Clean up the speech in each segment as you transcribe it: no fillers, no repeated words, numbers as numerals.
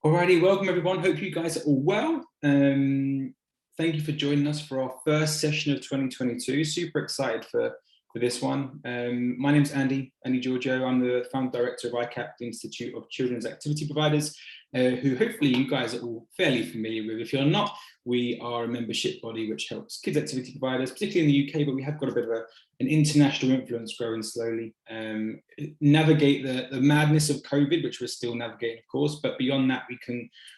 Alrighty, welcome everyone. Hope you guys are all well. Thank you for joining us for our first session of 2022. Super excited for this one. My name's Andy Giorgio. I'm the founder director of ICAP, the Institute of Children's Activity Providers, who hopefully you guys are all fairly familiar with. If you're not, we are a membership body which helps kids activity providers, particularly in the UK, but we have got a bit of an international influence growing slowly. Navigate the madness of COVID, which we're still navigating, of course, but beyond that,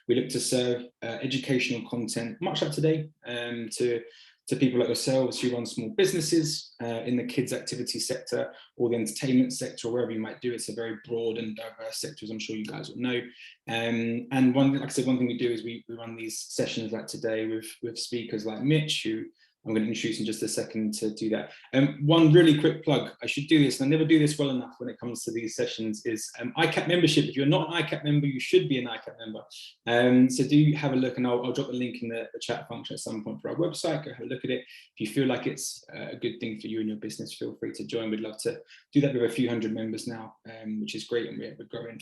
we look to serve educational content much like today to people like yourselves who run small businesses in the kids activity sector or the entertainment sector, or wherever you might do. It's a very broad and diverse sector, as I'm sure you guys will know. And like I said, one thing we do is we run these sessions like today with speakers like Mitch, who I'm going to introduce in just a second to do that. One really quick plug, I should do this, and I never do this well enough when it comes to these sessions, is ICAP membership. If you're not an ICAP member, you should be an ICAP member. So do have a look, and I'll drop the link in the chat function at some point for our website. Go have a look at it. If you feel like it's a good thing for you and your business, feel free to join. We'd love to do that with a few hundred members now, which is great, and we're growing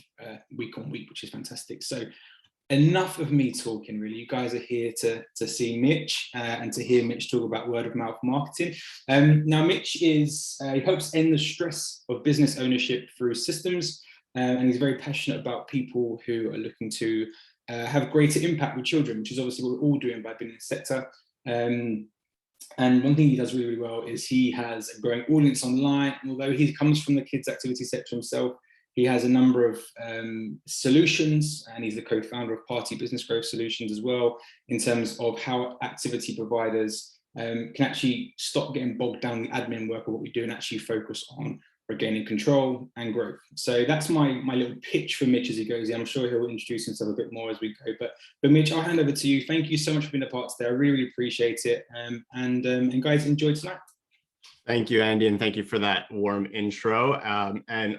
week on week, which is fantastic. So enough of me talking, really. You guys are here to see Mitch and to hear Mitch talk about word of mouth marketing. Now, Mitch he helps end the stress of business ownership through systems, and he's very passionate about people who are looking to have greater impact with children, which is obviously what we're all doing by being in the sector. And one thing he does really, really well is he has a growing audience online. And although he comes from the kids activity sector himself, he has a number of solutions, and he's the co-founder of Party Business Growth Solutions as well, in terms of how activity providers can actually stop getting bogged down in the admin work of what we do and actually focus on regaining control and growth. So that's my little pitch for Mitch as he goes. I'm sure he'll introduce himself a bit more as we go. But Mitch, I'll hand over to you. Thank you so much for being a part today. I really, really appreciate it. And guys, enjoy tonight. Thank you, Andy, and thank you for that warm intro. And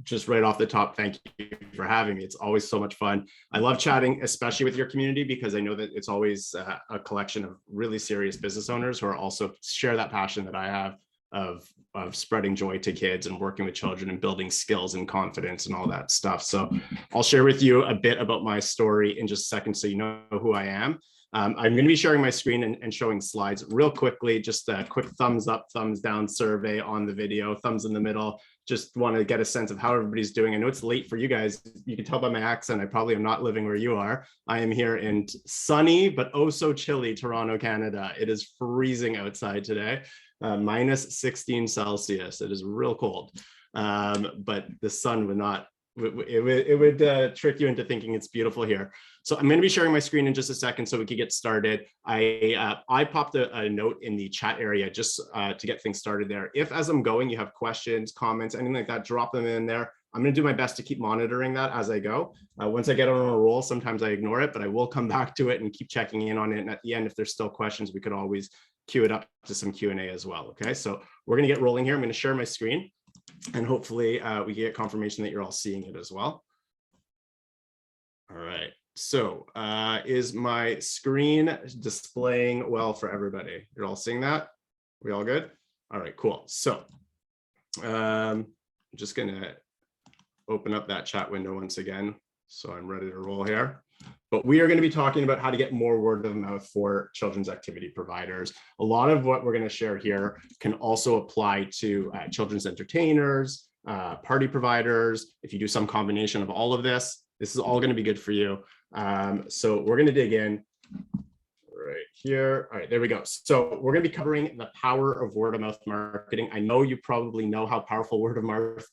just right off the top, thank you for having me. It's always so much fun. I love chatting, especially with your community, because I know that it's always a collection of really serious business owners who are also share that passion that I have of spreading joy to kids and working with children and building skills and confidence and all that stuff. So I'll share with you a bit about my story in just a second so you know who I am. I'm going to be sharing my screen and showing slides real quickly. Just a quick thumbs up, thumbs down survey on the video, thumbs in the middle. Just want to get a sense of how everybody's doing. I know it's late for you guys. You can tell by my accent, I probably am not living where you are. I am here in sunny, but oh so chilly Toronto, Canada. It is freezing outside today, minus 16 Celsius. It is real cold, but the sun would not, it would trick you into thinking it's beautiful here. So I'm going to be sharing my screen in just a second so we can get started. I popped a note in the chat area just to get things started there. If as I'm going, you have questions, comments, anything like that, drop them in there. I'm going to do my best to keep monitoring that as I go. Once I get on a roll, sometimes I ignore it, but I will come back to it and keep checking in on it. And at the end, if there's still questions, we could always queue it up to some Q&A as well. Okay, so we're going to get rolling here. I'm going to share my screen, and hopefully we get confirmation that you're all seeing it as well. All right. So is my screen displaying well for everybody? You're all seeing that? We all good? All right, cool. So I'm just going to open up that chat window once again. So I'm ready to roll here. But we are going to be talking about how to get more word of mouth for children's activity providers. A lot of what we're going to share here can also apply to children's entertainers, party providers. If you do some combination of all of this, this is all going to be good for you. So we're going to dig in right here. All right, there we go. So we're going to be covering the power of word of mouth marketing. I know you probably know how powerful word of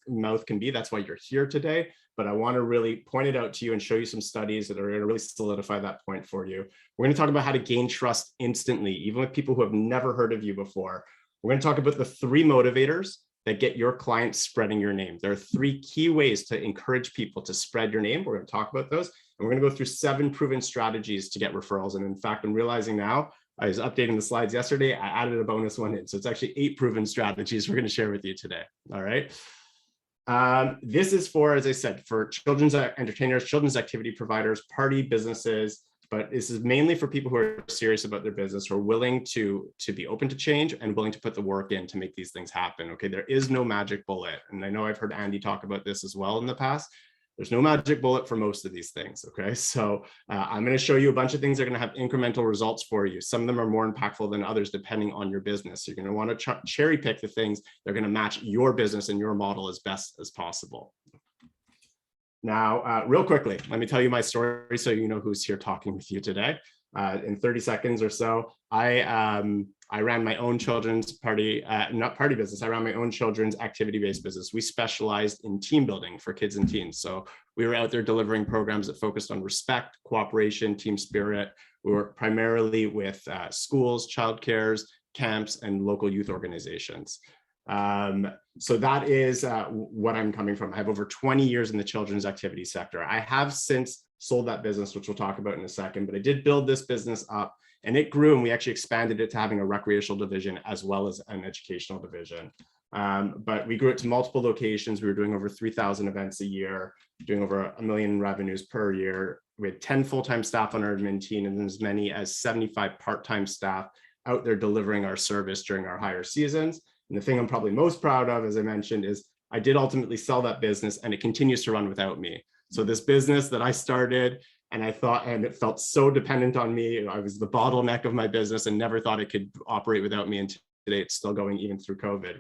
mouth can be. That's why you're here today. But I want to really point it out to you and show you some studies that are going to really solidify that point for you. We're going to talk about how to gain trust instantly, even with people who have never heard of you before. We're going to talk about the 3 motivators that get your clients spreading your name. There are 3 key ways to encourage people to spread your name. We're going to talk about those. And we're going to go through 7 proven strategies to get referrals. And in fact, I'm realizing now, I was updating the slides yesterday, I added a bonus one in. So it's actually 8 proven strategies we're going to share with you today. All right. This is for, as I said, for children's entertainers, children's activity providers, party businesses, but this is mainly for people who are serious about their business, who are willing to be open to change and willing to put the work in to make these things happen. Okay, there is no magic bullet. And I know I've heard Andy talk about this as well in the past. There's no magic bullet for most of these things, okay? So I'm going to show you a bunch of things that are going to have incremental results for you. Some of them are more impactful than others depending on your business. You're going to want to cherry pick the things that are going to match your business and your model as best as possible. Now, real quickly, let me tell you my story so you know who's here talking with you today. In 30 seconds or so, I ran my own children's party, not party business. I ran my own children's activity-based business. We specialized in team building for kids and teens. So we were out there delivering programs that focused on respect, cooperation, team spirit. We worked primarily with schools, childcares, camps, and local youth organizations. So that is what I'm coming from. I have over 20 years in the children's activity sector. I have since sold that business, which we'll talk about in a second, but I did build this business up and it grew, and we actually expanded it to having a recreational division as well as an educational division. But we grew it to multiple locations. We were doing over 3,000 events a year, doing over $1 million in revenues per year. We had 10 full-time staff on our admin team and as many as 75 part-time staff out there delivering our service during our higher seasons. And the thing I'm probably most proud of, as I mentioned, is I did ultimately sell that business and it continues to run without me. So this business that I started and it felt so dependent on me. I was the bottleneck of my business and never thought it could operate without me. And today it's still going even through COVID,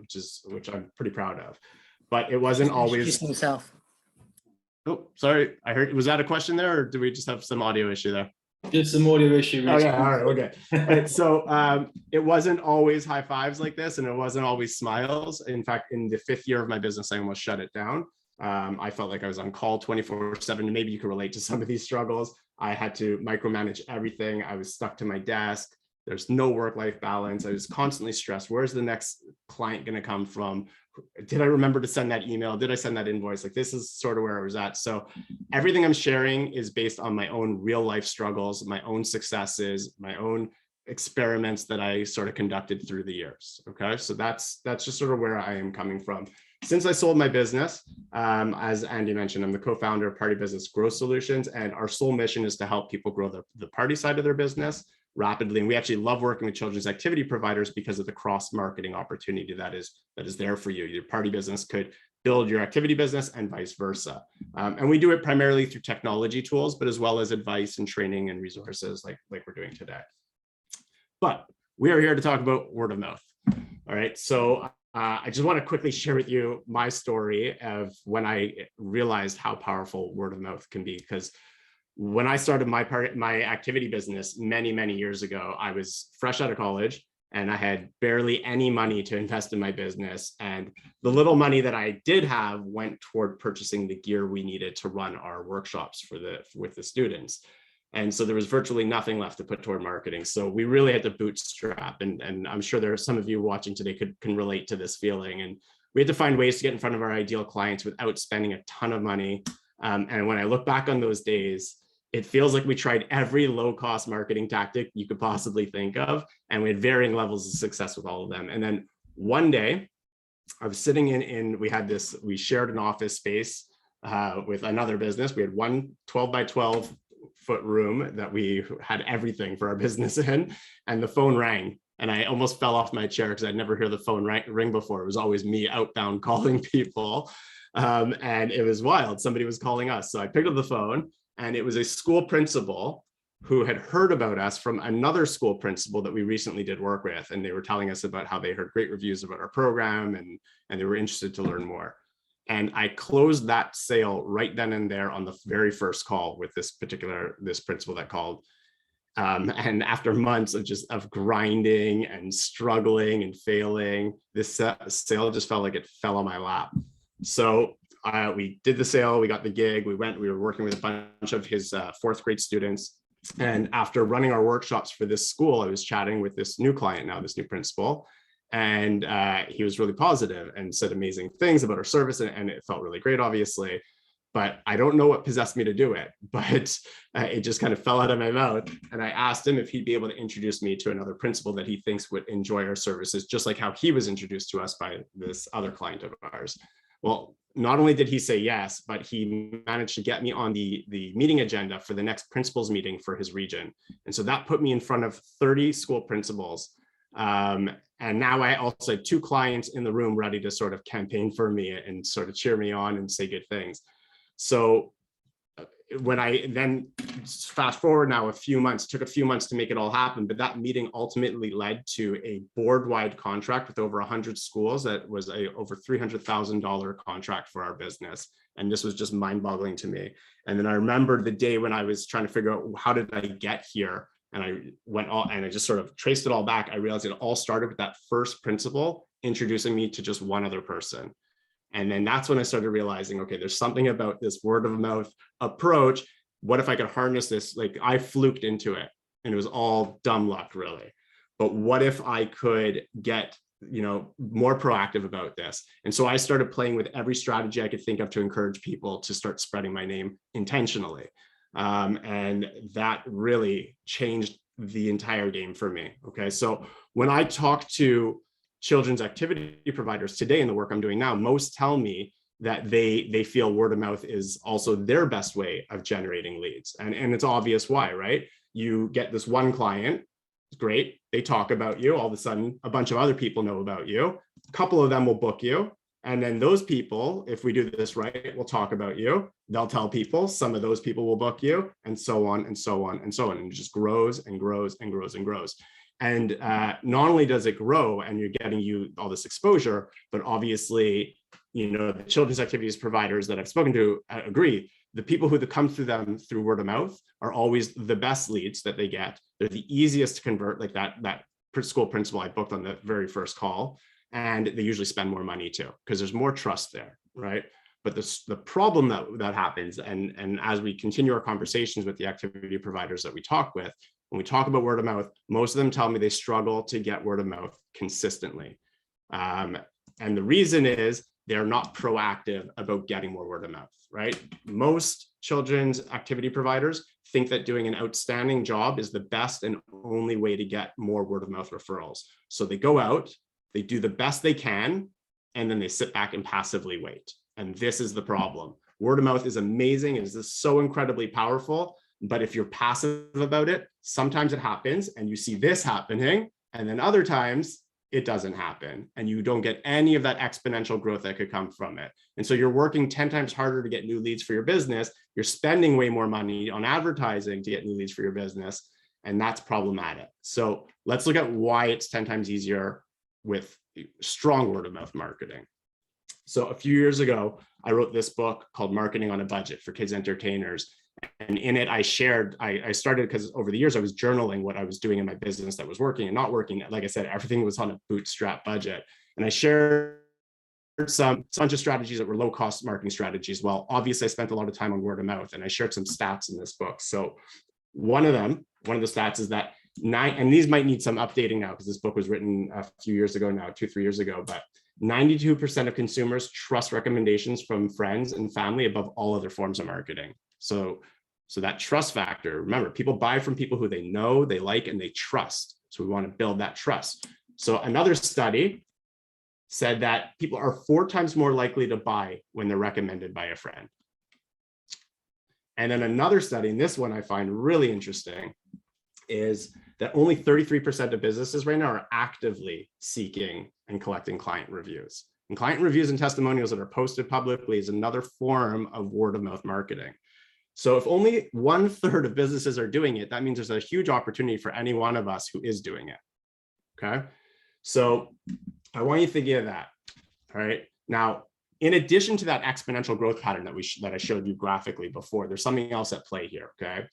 which I'm pretty proud of. But it wasn't always. Himself. Oh, sorry. I heard, was that a question there or do we just have some audio issue there? Just some audio issue. Oh yeah, all right, okay. All right, so it wasn't always high fives like this and it wasn't always smiles. In fact, in the 5th year of my business, I almost shut it down. I felt like I was on call 24/7. Maybe you can relate to some of these struggles. I had to micromanage everything. I was stuck to my desk. There's no work-life balance. I was constantly stressed. Where's the next client going to come from? Did I remember to send that email? Did I send that invoice? Like this is sort of where I was at. So everything I'm sharing is based on my own real life struggles, my own successes, my own experiments that I sort of conducted through the years. Okay, so that's just sort of where I am coming from. Since I sold my business, as Andy mentioned, I'm the co-founder of Party Business Growth Solutions, and our sole mission is to help people grow the party side of their business rapidly. And we actually love working with children's activity providers because of the cross-marketing opportunity that is there for you. Your party business could build your activity business and vice versa. And we do it primarily through technology tools, but as well as advice and training and resources like we're doing today. But we are here to talk about word of mouth. All right, so I just want to quickly share with you my story of when I realized how powerful word of mouth can be. Because when I started my activity business many years ago, I was fresh out of college and I had barely any money to invest in my business. And the little money that I did have went toward purchasing the gear we needed to run our workshops with the students. And so there was virtually nothing left to put toward marketing. So we really had to bootstrap. And I'm sure there are some of you watching today can relate to this feeling. And we had to find ways to get in front of our ideal clients without spending a ton of money. And when I look back on those days, it feels like we tried every low-cost marketing tactic you could possibly think of. And we had varying levels of success with all of them. And then one day I was sitting we shared an office space with another business. We had one 12 by 12 foot room that we had everything for our business in, and the phone rang and I almost fell off my chair because I'd never heard the phone ring before. It was always me outbound calling people, and it was wild. Somebody was calling us. So I picked up the phone and it was a school principal who had heard about us from another school principal that we recently did work with, and they were telling us about how they heard great reviews about our program and they were interested to learn more. And I closed that sale right then and there on the very first call with this principal that called. And after months of grinding and struggling and failing, this sale just felt like it fell on my lap. So we did the sale, we got the gig, we were working with a bunch of his 4th grade students. And after running our workshops for this school, I was chatting with this new client now, this new principal. And he was really positive and said amazing things about our service, and it felt really great, obviously. But I don't know what possessed me to do it, but it just kind of fell out of my mouth. And I asked him if he'd be able to introduce me to another principal that he thinks would enjoy our services, just like how he was introduced to us by this other client of ours. Well, not only did he say yes, but he managed to get me on the meeting agenda for the next principals meeting for his region. And so that put me in front of 30 school principals. And now I also had 2 clients in the room ready to sort of campaign for me and sort of cheer me on and say good things. So when I then fast forward now a few months, took a few months to make it all happen, but that meeting ultimately led to a board-wide contract with over 100 schools. That was a over $300,000 contract for our business. And this was just mind-boggling to me. And then I remember the day when I was trying to figure out, how did I get here? And I went all, and I just sort of traced it all back. I realized it all started with that first principal introducing me to just one other person. And then that's when I started realizing, okay, there's something about this word of mouth approach. What if I could harness this? Like, I fluked into it and it was all dumb luck, really. But what if I could get, more proactive about this? And so I started playing with every strategy I could think of to encourage people to start spreading my name intentionally. And that really changed the entire game for me. Okay, so when I talk to children's activity providers today in the work I'm doing now, most tell me that they feel word of mouth is also their best way of generating leads. And it's obvious why, right? You get this one client, great, they talk about you, all of a sudden a bunch of other people know about you, a couple of them will book you, and then those people, if we do this right, will talk about you, they'll tell people, some of those people will book you, and so on and so on and so on. And it just grows and grows and grows and grows. And not only does it grow and you're getting you all this exposure, but obviously, the children's activities providers that I've spoken to agree, the people who come through them through word of mouth are always the best leads that they get. They're the easiest to convert, like that school principal I booked on the very first call. And they usually spend more money too, because there's more trust there, right? But the problem that happens, and as we continue our conversations with the activity providers that we talk with, when we talk about word of mouth, most of them tell me they struggle to get word of mouth consistently. And the reason is they're not proactive about getting more word of mouth, right? Most children's activity providers think that doing an outstanding job is the best and only way to get more word of mouth referrals. So they go out, they do the best they can, and then they sit back and passively wait. And this is the problem. Word of mouth is amazing. It is so incredibly powerful. But if you're passive about it, sometimes it happens and you see this happening, and then other times it doesn't happen and you don't get any of that exponential growth that could come from it. And so you're working 10 times harder to get new leads for your business. You're spending way more money on advertising to get new leads for your business, and that's problematic. So let's look at why it's 10 times easier with strong word of mouth marketing. So a few years ago, I wrote this book called Marketing on a Budget for Kids Entertainers. And in it, I started because over the years, I was journaling what I was doing in my business that was working and not working. Like I said, everything was on a bootstrap budget. And I shared some bunch of strategies that were low cost marketing strategies. Well, obviously, I spent a lot of time on word of mouth, and I shared some stats in this book. So one of the stats is that and these might need some updating now because this book was written a few years ago now, 2-3 years ago, but 92% of consumers trust recommendations from friends and family above all other forms of marketing. So that trust factor, remember, people buy from people who they know, they like, and they trust. So we want to build that trust. So another study said that people are 4 times more likely to buy when they're recommended by a friend. And then another study, and this one I find really interesting, is that only 33% of businesses right now are actively seeking and collecting client reviews. And client reviews and testimonials that are posted publicly is another form of word of mouth marketing. So if only 1/3 of businesses are doing it, that means there's a huge opportunity for any one of us who is doing it. Okay. So I want you thinking of that. All right. Now, in addition to that exponential growth pattern that I showed you graphically before, there's something else at play here. Okay.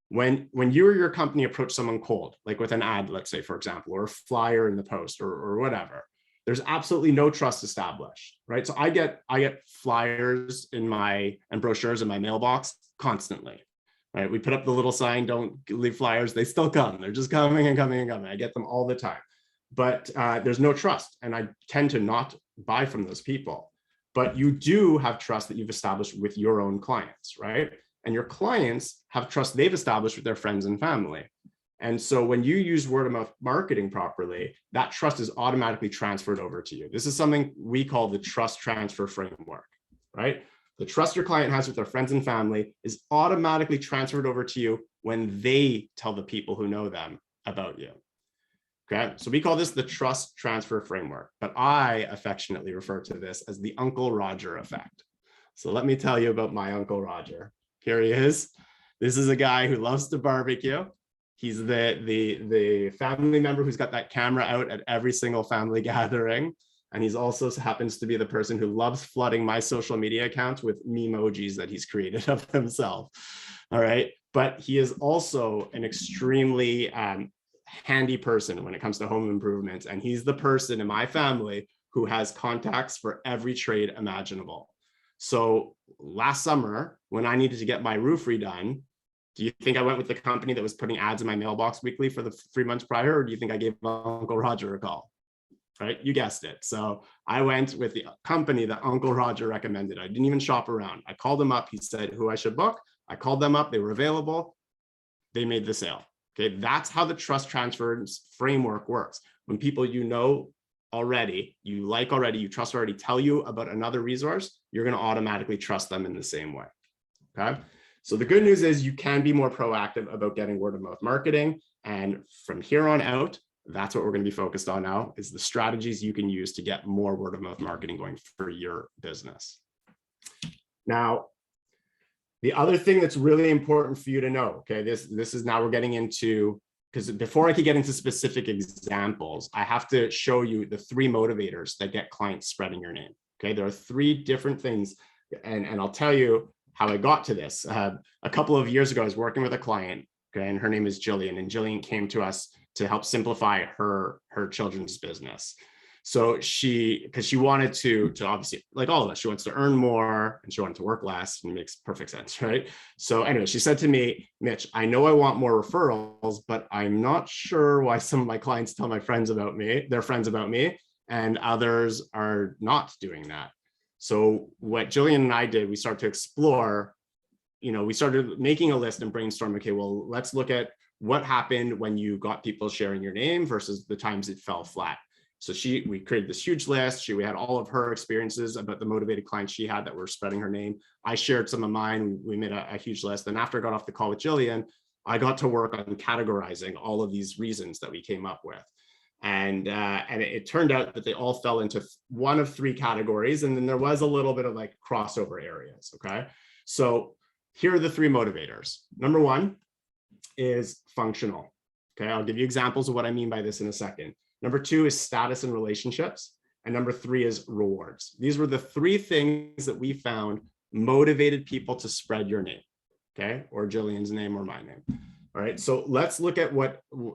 When you or your company approach someone cold, like with an ad, let's say, for example, or a flyer in the post or whatever, there's absolutely no trust established, right? So I get flyers and brochures in my mailbox constantly, right? We put up the little sign, don't leave flyers. They still come. They're just coming and coming and coming. I get them all the time, but there's no trust. And I tend to not buy from those people, but you do have trust that you've established with your own clients, right? And your clients have trust they've established with their friends and family. And so when you use word of mouth marketing properly, that trust is automatically transferred over to you. This is something we call the trust transfer framework, right? The trust your client has with their friends and family is automatically transferred over to you when they tell the people who know them about you. Okay, so we call this the trust transfer framework, but I affectionately refer to this as the Uncle Roger effect. So let me tell you about my Uncle Roger. Here he is. This is a guy who loves to barbecue. He's the family member who's got that camera out at every single family gathering. And he's also happens to be the person who loves flooding my social media accounts with memojis that he's created of himself. All right. But he is also an extremely handy person when it comes to home improvements. And he's the person in my family who has contacts for every trade imaginable. So last summer, when I needed to get my roof redone, do you think I went with the company that was putting ads in my mailbox weekly for the 3 months prior, or do you think I gave Uncle Roger a call? Right? You guessed it. So I went with the company that Uncle Roger recommended. I didn't even shop around. I called him up. He said who I should book. I called them up. They were available. They made the sale. Okay. That's how the trust transference framework works. When people you know already, you like already, you trust already, tell you about another resource, you're going to automatically trust them in the same way. Okay. So the good news is you can be more proactive about getting word of mouth marketing. And from here on out, that's what we're going to be focused on now, is the strategies you can use to get more word of mouth marketing going for your business. Now, the other thing that's really important for you to know, okay, this is now we're getting into, because before I could get into specific examples, I have to show you the 3 motivators that get clients spreading your name. Okay, there are 3 different things, and I'll tell you how I got to this. A couple of years ago, I was working with a client, okay, and her name is Jillian, and Jillian came to us to help simplify her children's business. So because she wanted to obviously, like all of us, she wants to earn more and she wanted to work less, and it makes perfect sense, right? So anyway, she said to me, Mitch, I know I want more referrals, but I'm not sure why some of my clients tell my friends about me, their friends about me, and others are not doing that. So what Jillian and I did, we started to explore, we started making a list and brainstorm, okay, well, let's look at what happened when you got people sharing your name versus the times it fell flat. So we created this huge list. We had all of her experiences about the motivated clients she had that were spreading her name. I shared some of mine. We made a huge list. And after I got off the call with Jillian, I got to work on categorizing all of these reasons that we came up with. And it turned out that they all fell into one of 3 categories. And then there was a little bit of like crossover areas. Okay. So here are the 3 motivators. Number 1 is functional. Okay. I'll give you examples of what I mean by this in a second. Number 2 is status and relationships. And number 3 is rewards. These were the 3 things that we found motivated people to spread your name. Okay. Or Jillian's name or my name. All right. So let's look at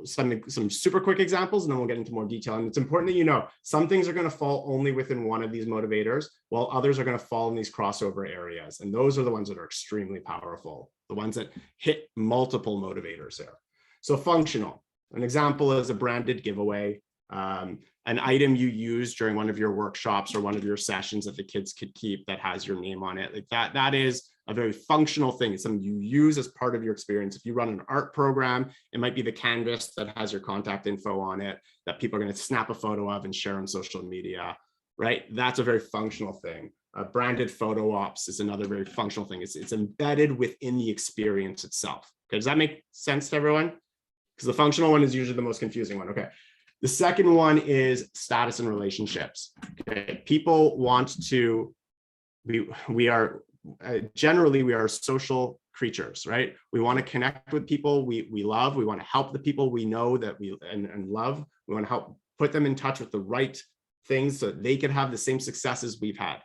some super quick examples, and then we'll get into more detail. And it's important that you know some things are going to fall only within one of these motivators, while others are going to fall in these crossover areas. And those are the ones that are extremely powerful, the ones that hit multiple motivators there. So functional. An example is a branded giveaway, an item you use during one of your workshops or one of your sessions that the kids could keep that has your name on it. Like that is a very functional thing. It's something you use as part of your experience. If you run an art program, it might be the canvas that has your contact info on it that people are going to snap a photo of and share on social media, right? That's a very functional thing. Branded photo ops is another very functional thing. It's embedded within the experience itself. Okay, does that make sense to everyone? Because the functional one is usually the most confusing one. Okay. The second one is status and relationships. Okay. People want to, we are social creatures, right? We want to connect with people we love. We want to help the people we know that we and love. We want to help put them in touch with the right things so they can have the same successes we've had.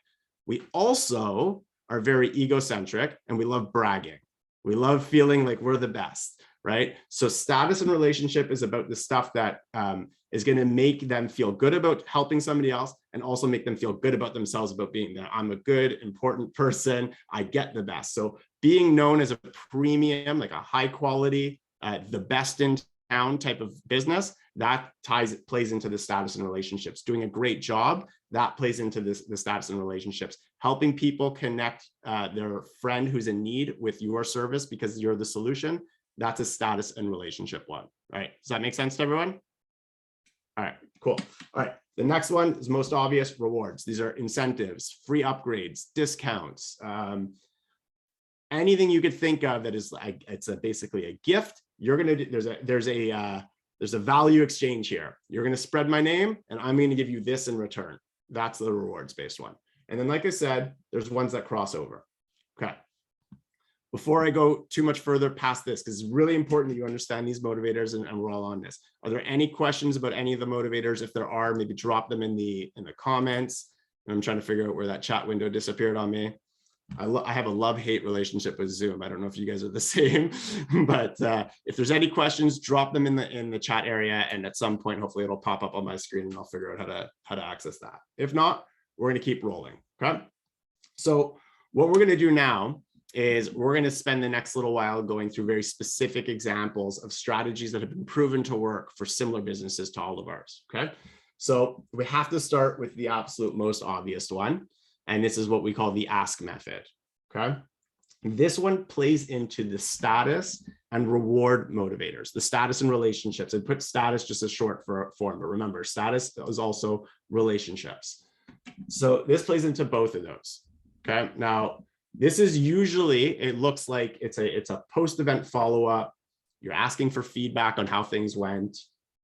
We also are very egocentric and we love bragging. We love feeling like we're the best, right? So status and relationship is about the stuff that is going to make them feel good about helping somebody else and also make them feel good about themselves, about being that I'm a good, important person. I get the best. So being known as a premium, like a high quality, the best in town type of business, that plays into the status and relationships. Doing a great job, that plays into the status and relationships. Helping people connect their friend who's in need with your service because you're the solution, that's a status and relationship one, right? Does that make sense to everyone? All right, cool. All right, the next one is most obvious, rewards. These are incentives, free upgrades, discounts, anything you could think of that is like, basically a gift. You're gonna do, there's a value exchange here. You're gonna spread my name and I'm gonna give you this in return. That's the rewards based one. And then, like I said, there's ones that cross over. Okay. Before I go too much further past this, because it's really important that you understand these motivators, and we're all on this. Are there any questions about any of the motivators? If there are, maybe drop them in the comments. And I'm trying to figure out where that chat window disappeared on me. I have a love-hate relationship with Zoom. I don't know if you guys are the same, but if there's any questions, drop them in the chat area, and at some point, hopefully, it'll pop up on my screen, and I'll figure out how to access that. If not, we're going to keep rolling. Okay. So what we're going to do now is we're going to spend the next little while going through very specific examples of strategies that have been proven to work for similar businesses to all of ours. Okay. So we have to start with the absolute most obvious one. And this is what we call the ask method. Okay. This one plays into the status and reward motivators, the status and relationships. I put status just as short form, but remember, status is also relationships. So this plays into both of those. Okay. Now, this is usually, it looks like it's a post-event follow-up. You're asking for feedback on how things went.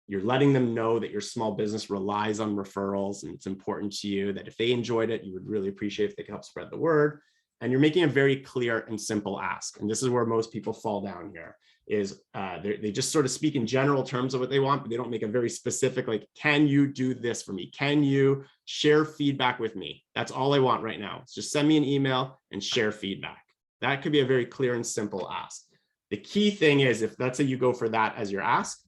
You're letting them know that your small business relies on referrals, and it's important to you that if they enjoyed it, you would really appreciate if they could help spread the word. And you're making a very clear and simple ask. And this is where most people fall down here, is they just sort of speak in general terms of what they want, but they don't make a very specific, like, can you do this for me? Can you share feedback with me? That's all I want right now. It's just send me an email and share feedback. That could be a very clear and simple ask. The key thing is, if let's say you go for that as your ask,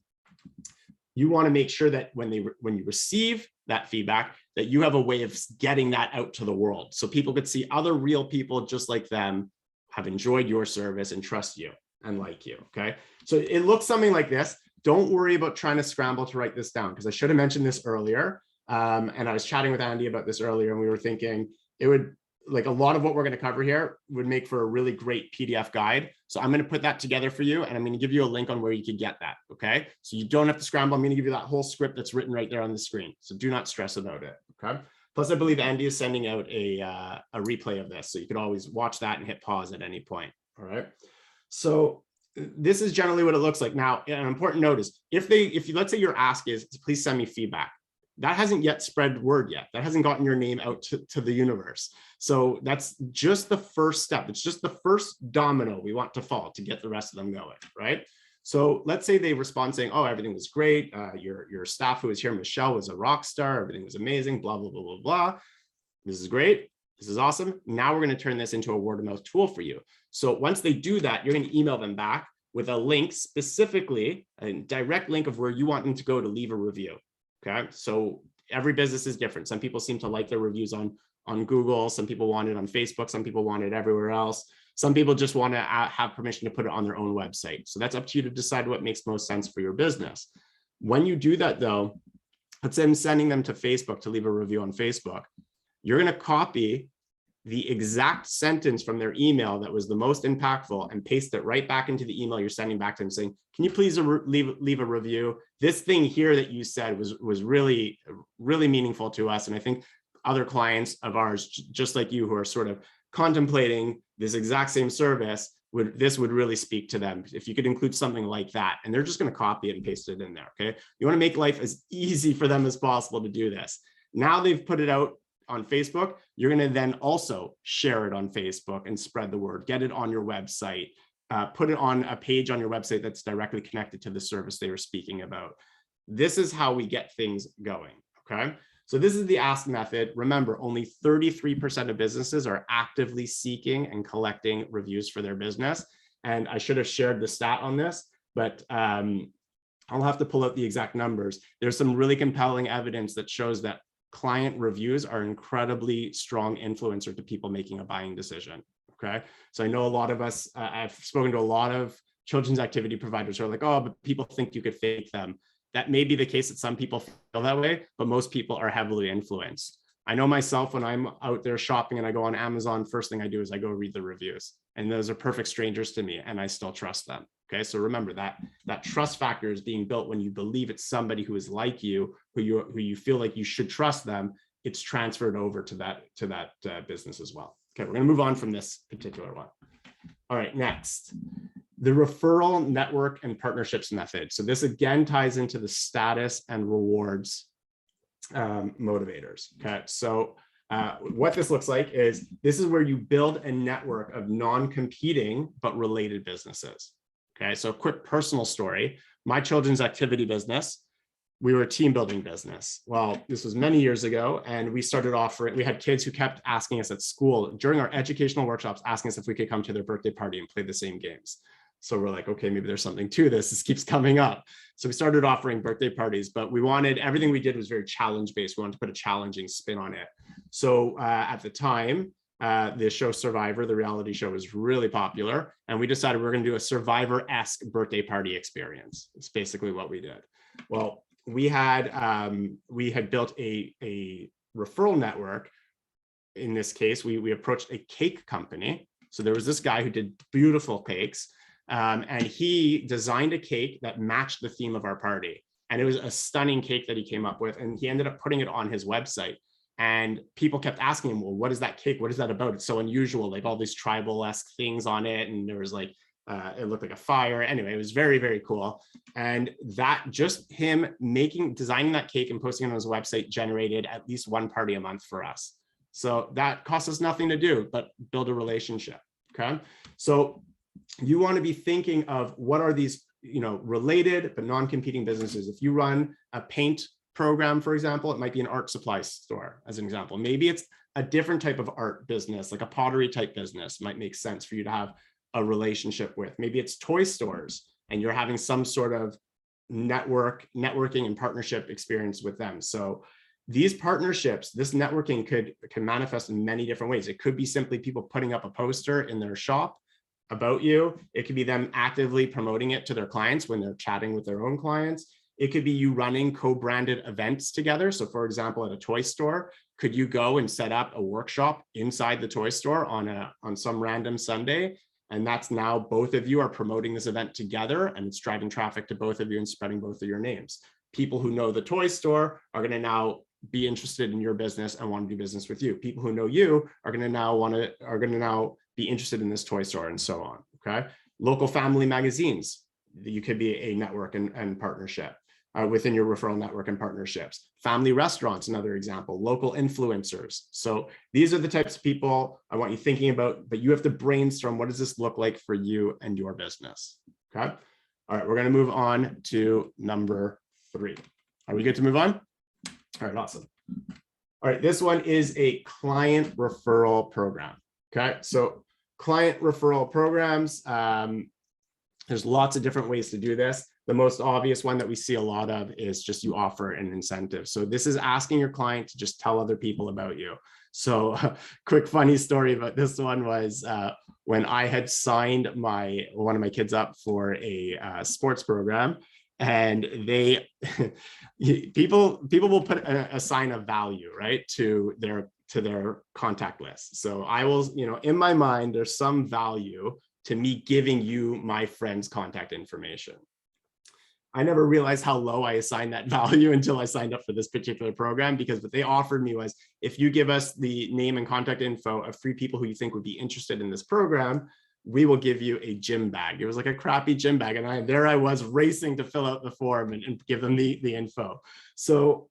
you want to make sure that when you receive that feedback, that you have a way of getting that out to the world. So people could see other real people just like them have enjoyed your service and trust you and like you. Okay. So it looks something like this. Don't worry about trying to scramble to write this down, because I should have mentioned this earlier. And I was chatting with Andy about this earlier, and we were thinking it would, like, a lot of what we're going to cover here would make for a really great PDF guide. So I'm going to put that together for you, and I'm going to give you a link on where you could get that. Okay. So you don't have to scramble. I'm going to give you that whole script that's written right there on the screen. So do not stress about it. Okay. Plus, I believe Andy is sending out a replay of this, so you could always watch that and hit pause at any point. All right. So this is generally what it looks like. Now, an important note is if you, let's say your ask is, please send me feedback. That hasn't yet spread word yet. That hasn't gotten your name out to the universe. So that's just the first step. It's just the first domino we want to fall to get the rest of them going, right? So let's say they respond saying, oh, everything was great. Your staff who was here, Michelle, was a rock star. Everything was amazing, blah, blah, blah, blah, blah. This is great. This is awesome. Now we're going to turn this into a word of mouth tool for you. So once they do that, you're going to email them back with a link, specifically a direct link of where you want them to go to leave a review. Okay, so every business is different. Some people seem to like their reviews on Google. Some people want it on Facebook. Some people want it everywhere else. Some people just want to have permission to put it on their own website. So that's up to you to decide what makes most sense for your business. When you do that, though, let's say I'm sending them to Facebook to leave a review on Facebook. You're going to copy the exact sentence from their email that was the most impactful and paste it right back into the email you're sending back to them, saying, can you please leave a review? This thing here that you said was really, really meaningful to us. And I think other clients of ours, just like you, who are sort of contemplating this exact same service, would really speak to them if you could include something like that. And they're just going to copy it and paste it in there. Okay. You want to make life as easy for them as possible to do this. Now they've put it out on Facebook, you're going to then also share it on Facebook and spread the word, get it on your website, put it on a page on your website that's directly connected to the service they were speaking about. This is how we get things going. Okay. So this is the ask method. Remember, only 33% of businesses are actively seeking and collecting reviews for their business. And I should have shared the stat on this, but I'll have to pull out the exact numbers. There's some really compelling evidence that shows that client reviews are incredibly strong influencer to people making a buying decision. Okay. So I know a lot of us, I've spoken to a lot of children's activity providers who are like, oh, but people think you could fake them. That may be the case that some people feel that way, but most people are heavily influenced. I know myself, when I'm out there shopping and I go on Amazon, first thing I do is I go read the reviews, and those are perfect strangers to me, and I still trust them. Okay, so remember that trust factor is being built when you believe it's somebody who is like you, who you feel like you should trust them. It's transferred over to that business as well. Okay, we're going to move on from this particular one. All right, next, the referral network and partnerships method. So this again ties into the status and rewards motivators. Okay, so What this looks like is this is where you build a network of non-competing but related businesses. Okay, so a quick personal story. My children's activity business, we were a team building business. Well, this was many years ago, and we started offering, we had kids who kept asking us at school during our educational workshops, asking us if we could come to their birthday party and play the same games. So we're like, okay, maybe there's something to this. This keeps coming up. So we started offering birthday parties, but we wanted, everything we did was very challenge based. We wanted to put a challenging spin on it. So at the time, the show Survivor, the reality show, was really popular. And we decided we're going to do a Survivor-esque birthday party experience. It's basically what we did. Well, we had built a referral network. In this case, we approached a cake company. So there was this guy who did beautiful cakes. And he designed a cake that matched the theme of our party. And it was a stunning cake that he came up with. And he ended up putting it on his website. And people kept asking him, well, what is that cake? What is that about? It's so unusual, like all these tribal-esque things on it. And there was like, it looked like a fire. Anyway, it was very, very cool. And that just him designing that cake and posting it on his website generated at least one party a month for us. So that cost us nothing to do, but build a relationship, okay? So you want to be thinking of what are these, related but non-competing businesses. If you run a paint program, for example, it might be an art supply store as an example. Maybe it's a different type of art business, like a pottery type business might make sense for you to have a relationship with. Maybe it's toy stores and you're having some sort of networking and partnership experience with them. So these partnerships, this networking can manifest in many different ways. It could be simply people putting up a poster in their shop about you. It could be them actively promoting it to their clients when they're chatting with their own clients. It could be you running co-branded events together. So for example, at a toy store, could you go and set up a workshop inside the toy store on some random Sunday? And that's now both of you are promoting this event together, and it's driving traffic to both of you and spreading both of your names. People who know the toy store are going to now be interested in your business and want to do business with you. People who know you are going to now be interested in this toy store, and so on. Okay. Local family magazines, you could be a network and partnership within your referral network and partnerships. Family restaurants, another example. Local influencers. So these are the types of people I want you thinking about, but you have to brainstorm, what does this look like for you and your business? Okay. All right, we're going to move on to number 3. Are we good to move on? All right, awesome. All right, this one is a client referral program. Okay, so client referral programs, there's lots of different ways to do this. The most obvious one that we see a lot of is just you offer an incentive. So this is asking your client to just tell other people about you. So quick funny story about this one was when I had signed one of my kids up for a sports program, and people will put a sign of value, right, to their contact list. So I will, in my mind, there's some value to me giving you my friend's contact information. I never realized how low I assigned that value until I signed up for this particular program, because what they offered me was, if you give us the name and contact info of 3 people who you think would be interested in this program, we will give you a gym bag. It was like a crappy gym bag. And there I was racing to fill out the form and give them the info. So,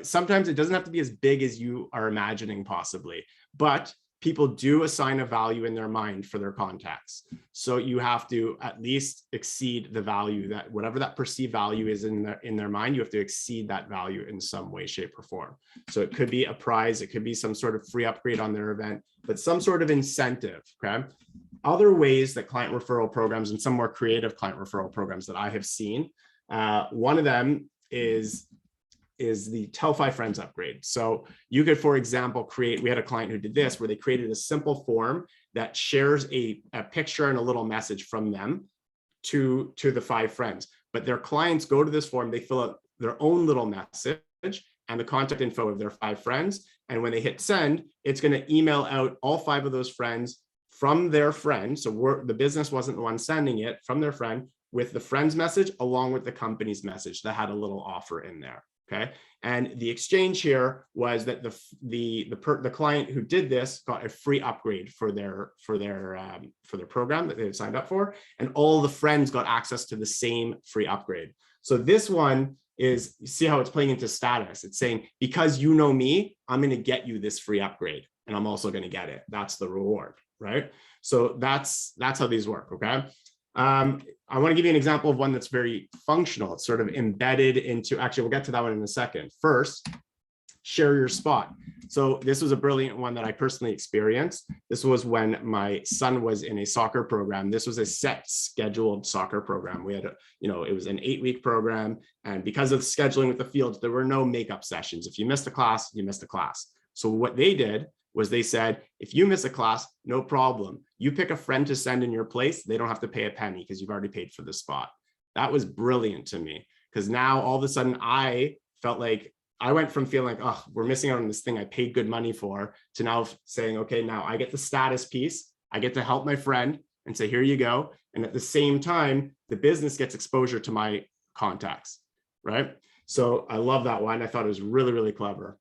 sometimes it doesn't have to be as big as you are imagining possibly, but people do assign a value in their mind for their contacts. So you have to at least exceed the value, that whatever that perceived value is in their mind, you have to exceed that value in some way, shape, or form. So it could be a prize, it could be some sort of free upgrade on their event, but some sort of incentive, okay? Other ways that client referral programs, and some more creative client referral programs that I have seen, one of them is the Tell 5 Friends upgrade. So you could, for example, we had a client who did this, where they created a simple form that shares a picture and a little message from them to the 5 friends. But their clients go to this form, they fill out their own little message and the contact info of their 5 friends. And when they hit send, it's going to email out all 5 of those friends from their friend. So the business wasn't the one sending it, from their friend, with the friend's message along with the company's message that had a little offer in there. Okay, and the exchange here was that the client who did this got a free upgrade for their program that they had signed up for, and all the friends got access to the same free upgrade. So this one is, you see how it's playing into status. It's saying, because you know me, I'm going to get you this free upgrade, and I'm also going to get it. That's the reward, right? So that's how these work, okay? I want to give you an example of one that's very functional. It's sort of embedded into, actually, we'll get to that one in a second. First, share your spot. So this was a brilliant one that I personally experienced. This was when my son was in a soccer program. This was a set scheduled soccer program. We had, it was an 8-week program. And because of the scheduling with the fields, there were no makeup sessions. If you missed a class, you missed a class. So what they did was they said, if you miss a class, no problem. You pick a friend to send in your place. They don't have to pay a penny because you've already paid for the spot. That was brilliant to me, because now all of a sudden I felt like I went from feeling like, oh, we're missing out on this thing I paid good money for, to now saying, okay, now I get the status piece. I get to help my friend and say, here you go. And at the same time, the business gets exposure to my contacts, right? So I love that one. I thought it was really, really clever.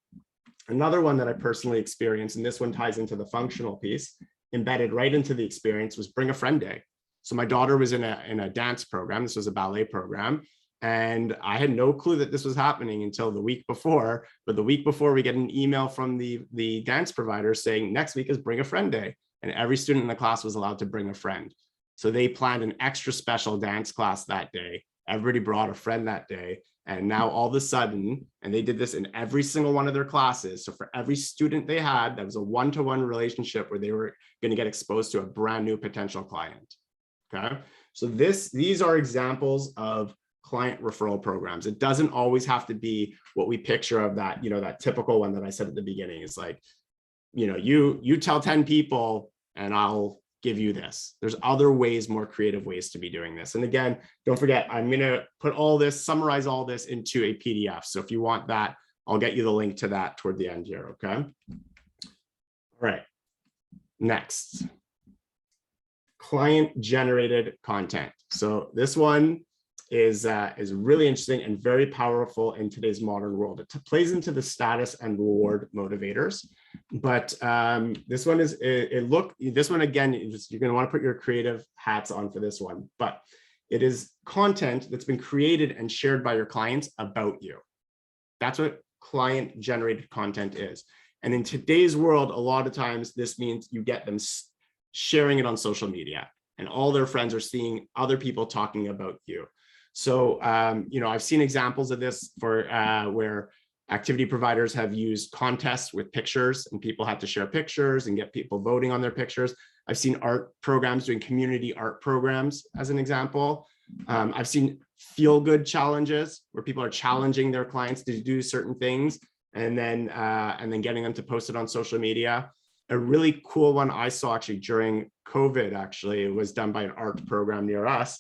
Another one that I personally experienced, and this one ties into the functional piece, embedded right into the experience, was Bring a Friend Day. So my daughter was in a dance program. This was a ballet program. And I had no clue that this was happening until the week before. But the week before, we get an email from the dance provider saying, next week is Bring a Friend Day. And every student in the class was allowed to bring a friend. So they planned an extra special dance class that day. Everybody brought a friend that day. And now all of a sudden, and they did this in every single one of their classes. So for every student they had, that was a one-to-one relationship where they were going to get exposed to a brand new potential client. Okay. So these are examples of client referral programs. It doesn't always have to be what we picture of that, that typical one that I said at the beginning. It's like, you tell 10 people and I'll give you this. There's other ways, more creative ways to be doing this. And again, don't forget, I'm going to put summarize all this into a PDF. So if you want that, I'll get you the link to that toward the end here. Okay. All right. Next, client generated content. So this one is really interesting and very powerful in today's modern world. It plays into the status and reward motivators. But this one is, this one again, you're going to want to put your creative hats on for this one, but it is content that's been created and shared by your clients about you. That's what client generated content is. And in today's world, a lot of times this means you get them sharing it on social media, and all their friends are seeing other people talking about you. So, I've seen examples of this for where activity providers have used contests with pictures, and people have to share pictures and get people voting on their pictures. I've seen art programs doing community art programs as an example. I've seen feel-good challenges where people are challenging their clients to do certain things, and then getting them to post it on social media. A really cool one I saw actually during COVID, actually, was done by an art program near us.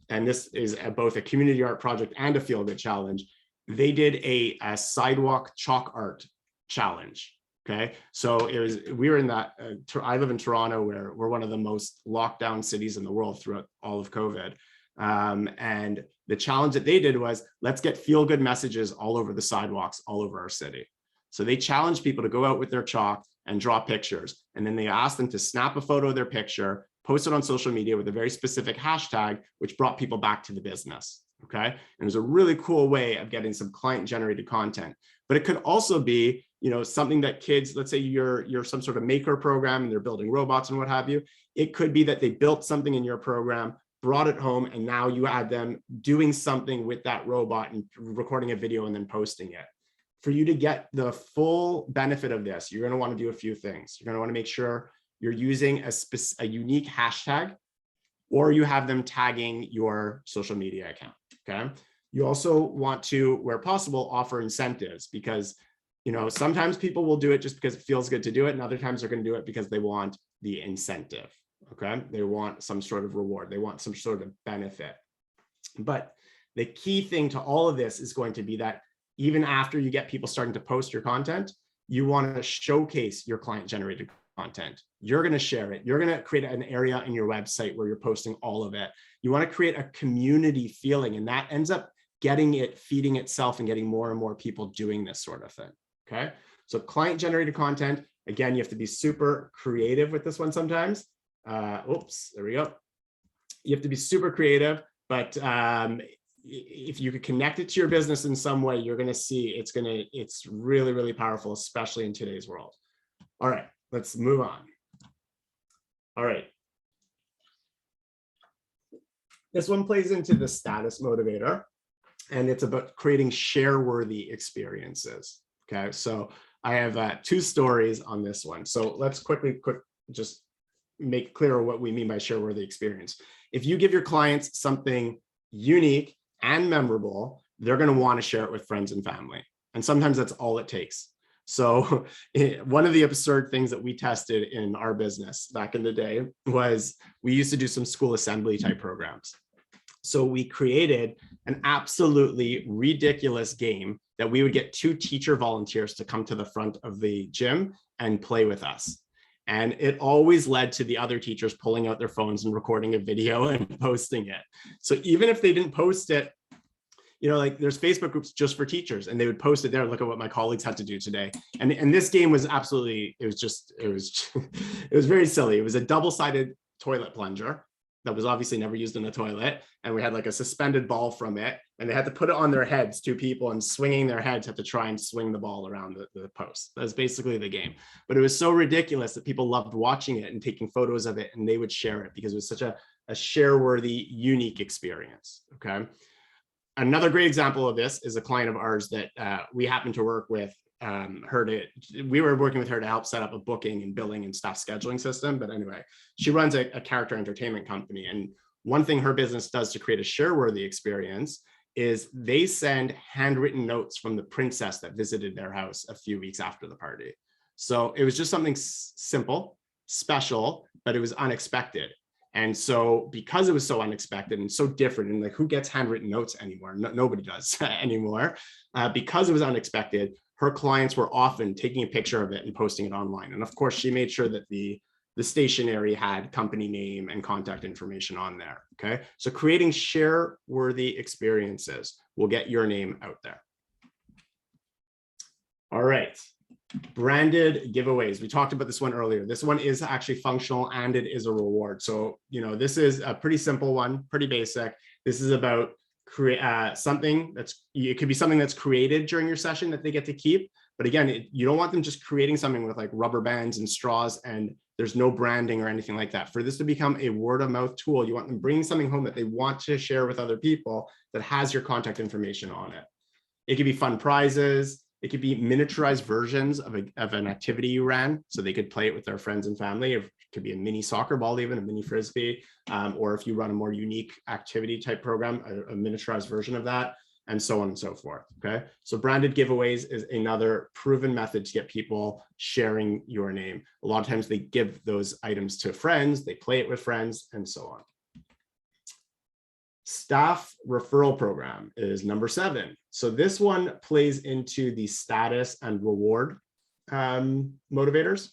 And this is both a community art project and a feel-good challenge. They did a sidewalk chalk art challenge. Okay, so we were in that. I live in Toronto, where we're one of the most locked down cities in the world throughout all of COVID. And the challenge that they did was, let's get feel-good messages all over the sidewalks, all over our city. So they challenged people to go out with their chalk and draw pictures. And then they asked them to snap a photo of their picture, post it on social media with a very specific hashtag, which brought people back to the business. Okay. And it was a really cool way of getting some client generated content. But it could also be, something that kids, let's say you're some sort of maker program and they're building robots and what have you. It could be that they built something in your program, brought it home, and now you had them doing something with that robot and recording a video and then posting it. For you to get the full benefit of this, you're going to want to do a few things. You're going to want to make sure you're using a unique hashtag, or you have them tagging your social media account. Okay. You also want to, where possible, offer incentives, because sometimes people will do it just because it feels good to do it, and other times they're going to do it because they want the incentive. Okay. They want some sort of reward. They want some sort of benefit. But the key thing to all of this is going to be that even after you get people starting to post your content, you want to showcase your client generated content. You're going to share it. You're going to create an area in your website where you're posting all of it. You want to create a community feeling, and that ends up feeding itself and getting more and more people doing this sort of thing. Okay. So client generated content, again, you have to be super creative with this one sometimes. Oops, there we go. You have to be super creative, but if you could connect it to your business in some way, you're going to see it's really, really powerful, especially in today's world. All right, let's move on. All right. This one plays into the status motivator, and it's about creating share-worthy experiences. Okay, so I have 2 stories on this one. So let's quickly just make clear what we mean by share-worthy experience. If you give your clients something unique and memorable, they're going to want to share it with friends and family. And sometimes that's all it takes. So one of the absurd things that we tested in our business back in the day was we used to do some school assembly type programs. So we created an absolutely ridiculous game that we would get 2 teacher volunteers to come to the front of the gym and play with us. And it always led to the other teachers pulling out their phones and recording a video and posting it. So even if they didn't post it, you know, like there's Facebook groups just for teachers, and they would post it there. Look at what my colleagues had to do today. And this game was absolutely, it was very silly. It was a double-sided toilet plunger that was obviously never used in a toilet. And we had like a suspended ball from it, and they had to put it on their heads, 2 people, and swinging their heads had to try and swing the ball around the post. That's basically the game. But it was so ridiculous that people loved watching it and taking photos of it, and they would share it because it was such a share-worthy, unique experience, okay? Another great example of this is a client of ours that we happen to work with. We were working with her to help set up a booking and billing and staff scheduling system. But anyway, she runs a character entertainment company. And one thing her business does to create a share-worthy experience is they send handwritten notes from the princess that visited their house a few weeks after the party. So it was just something simple, special, but it was unexpected. And so because it was so unexpected and so different, and like who gets handwritten notes anymore? Nobody does anymore. Because it was unexpected, her clients were often taking a picture of it and posting it online. And of course, she made sure that the stationery had company name and contact information on there, okay? So creating share-worthy experiences will get your name out there. All right. Branded giveaways. We talked about this one earlier. This one is actually functional and it is a reward. So, you know, this is a pretty simple one, pretty basic. This is about something it could be something that's created during your session that they get to keep. But again, you don't want them just creating something with like rubber bands and straws and there's no branding or anything like that. For this to become a word of mouth tool, you want them bringing something home that they want to share with other people that has your contact information on it. It could be fun prizes. It could be miniaturized versions of an activity you ran, so they could play it with their friends and family. It could be a mini soccer ball, even a mini frisbee, or if you run a more unique activity type program, a miniaturized version of that, and so on and so forth. Okay, so branded giveaways is another proven method to get people sharing your name. A lot of times they give those items to friends, they play it with friends, and so on. Staff referral program is number 7. So this one plays into the status and reward motivators.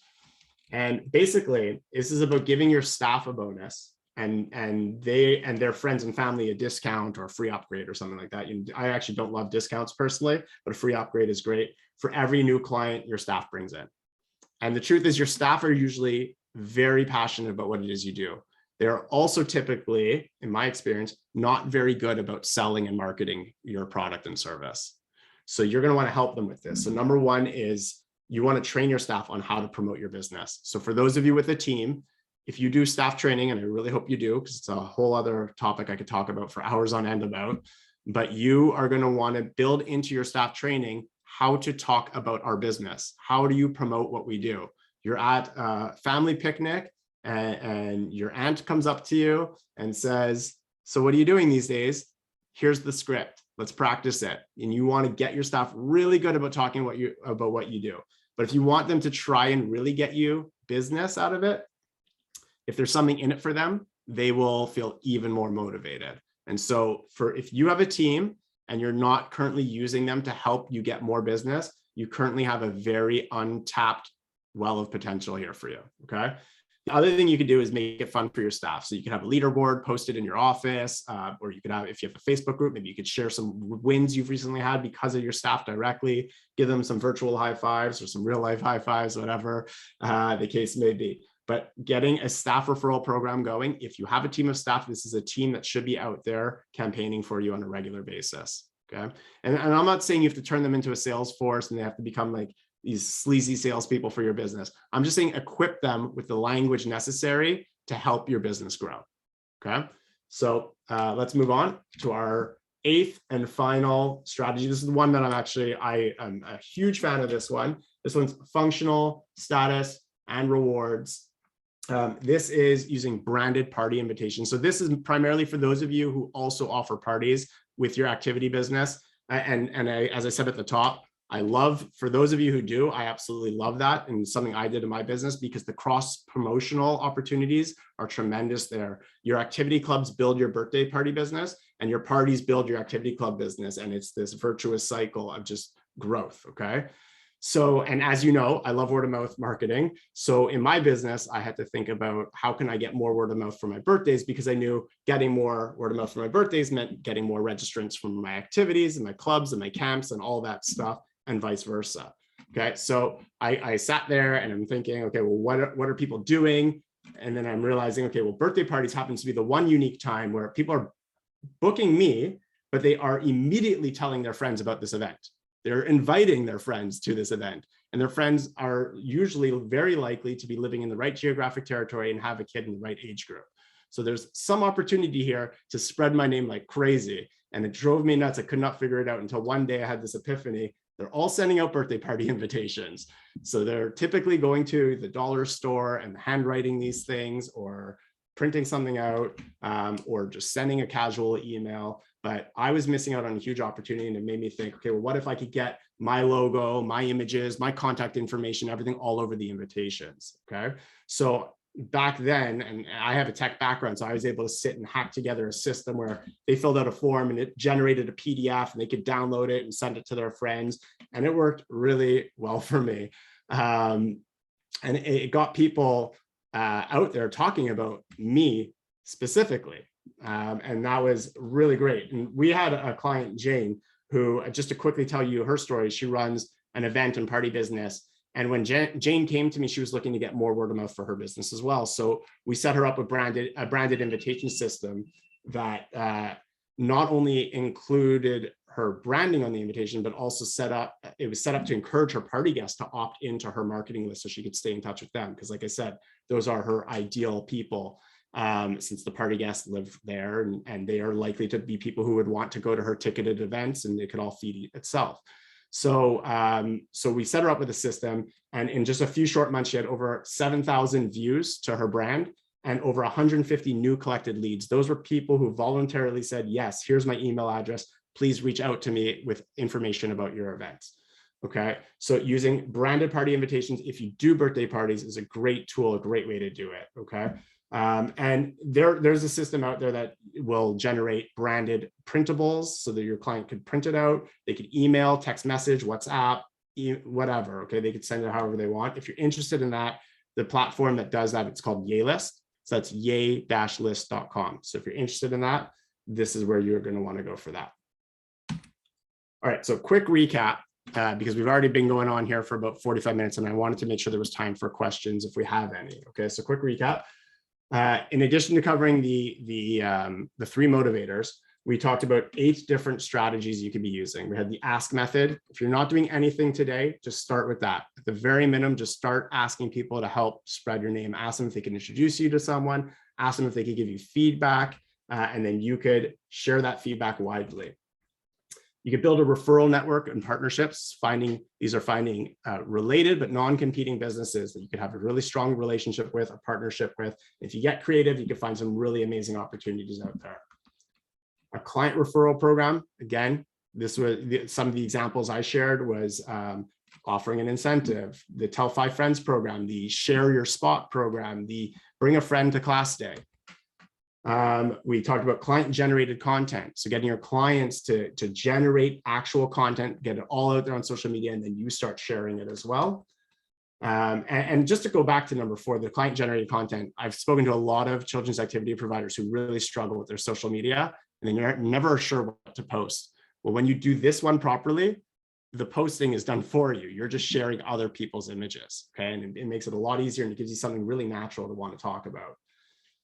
And basically, this is about giving your staff a bonus and they and their friends and family a discount or a free upgrade or something like that. I actually don't love discounts personally, but a free upgrade is great for every new client your staff brings in. And the truth is your staff are usually very passionate about what it is you do. They're also typically, in my experience, not very good about selling and marketing your product and service. So you're going to want to help them with this. So number 1 is you want to train your staff on how to promote your business. So for those of you with a team, if you do staff training, and I really hope you do, because it's a whole other topic I could talk about for hours on end about, but you are going to want to build into your staff training how to talk about our business. How do you promote what we do? You're at a family picnic, and your aunt comes up to you and says, so what are you doing these days? Here's the script. Let's practice it. And you want to get your staff really good about talking about what you do. But if you want them to try and really get you business out of it, if there's something in it for them, they will feel even more motivated. And so if you have a team and you're not currently using them to help you get more business, you currently have a very untapped well of potential here for you, okay? The other thing you could do is make it fun for your staff. So you could have a leaderboard posted in your office, or you could have, if you have a Facebook group, maybe you could share some wins you've recently had because of your staff directly, give them some virtual high fives or some real life high fives, whatever the case may be. but getting a staff referral program going. If you have a team of staff, this is a team that should be out there campaigning for you on a regular basis. Okay. And I'm not saying you have to turn them into a sales force and they have to become like these sleazy salespeople for your business. I'm just saying equip them with the language necessary to help your business grow. Okay. So let's move on to our 8th and final strategy. This is the one that I am a huge fan of this one. This one's functional, status, and rewards. This is using branded party invitations. So this is primarily for those of you who also offer parties with your activity business. As I said at the top, I love, for those of you who do, I absolutely love that, and something I did in my business, because the cross promotional opportunities are tremendous there. Your activity clubs build your birthday party business, and your parties build your activity club business. And it's this virtuous cycle of just growth. Okay. So, and as you know, I love word of mouth marketing. So in my business, I had to think about how can I get more word of mouth for my birthdays, because I knew getting more word of mouth for my birthdays meant getting more registrants from my activities and my clubs and my camps and all that stuff, and vice versa. Okay. So I sat there and I'm thinking, okay, well, what are people doing? And then I'm realizing, okay, well, birthday parties happens to be the one unique time where people are booking me, but they are immediately telling their friends about this event. They're inviting their friends to this event, and their friends are usually very likely to be living in the right geographic territory and have a kid in the right age group. So there's some opportunity here to spread my name like crazy. And it drove me nuts. I could not figure it out until one day I had this epiphany. They're all sending out birthday party invitations. So they're typically going to the dollar store and handwriting these things, or printing something out, or just sending a casual email. But I was missing out on a huge opportunity, and it made me think, okay, well, what if I could get my logo, my images, my contact information, everything all over the invitations, okay? So back then, and I have a tech background, so I was able to sit and hack together a system where they filled out a form and it generated a PDF, and they could download it and send it to their friends. And it worked really well for me. And it got people out there talking about me specifically. And that was really great. And we had a client, Jane, who, just to quickly tell you her story, she runs an event and party business. And when Jane came to me, she was looking to get more word of mouth for her business as well. So we set her up a branded invitation system that not only included her branding on the invitation, but also it was set up to encourage her party guests to opt into her marketing list so she could stay in touch with them. Because like I said, those are her ideal people, since the party guests live there, and they are likely to be people who would want to go to her ticketed events, and it could all feed itself. So, so we set her up with a system, and in just a few short months, she had over 7,000 views to her brand and over 150 new collected leads. Those were people who voluntarily said, yes, here's my email address. Please reach out to me with information about your events. Okay. So using branded party invitations, if you do birthday parties, is a great tool, a great way to do it. Okay. And there's a system out there that will generate branded printables so that your client could print it out. They could email, text message, WhatsApp, whatever. Okay. They could send it however they want. If you're interested in that, the platform that does that, it's called Yaylist. So that's yay-list.com. So if you're interested in that, this is where you're going to want to go for that. All right. So quick recap, because we've already been going on here for about 45 minutes, and I wanted to make sure there was time for questions if we have any. Okay. So quick recap. In addition to covering the 3 motivators, we talked about 8 different strategies you could be using. We had the ask method. If you're not doing anything today, just start with that. At the very minimum, just start asking people to help spread your name. Ask them if they can introduce you to someone. Ask them if they could give you feedback, and then you could share that feedback widely. You could build a referral network and partnerships, finding related but non-competing businesses that you could have a really strong relationship with, a partnership with. If you get creative, you can find some really amazing opportunities out there. A client referral program, again, this was some of the examples I shared was offering an incentive, the Tell 5 Friends program, the Share Your Spot program, the Bring a Friend to Class Day. We talked about client-generated content. So getting your clients to generate actual content, get it all out there on social media, and then you start sharing it as well. And just to go back to number 4, the client-generated content, I've spoken to a lot of children's activity providers who really struggle with their social media, and they're never sure what to post. Well, when you do this one properly, the posting is done for you. You're just sharing other people's images, okay? And it makes it a lot easier, and it gives you something really natural to want to talk about.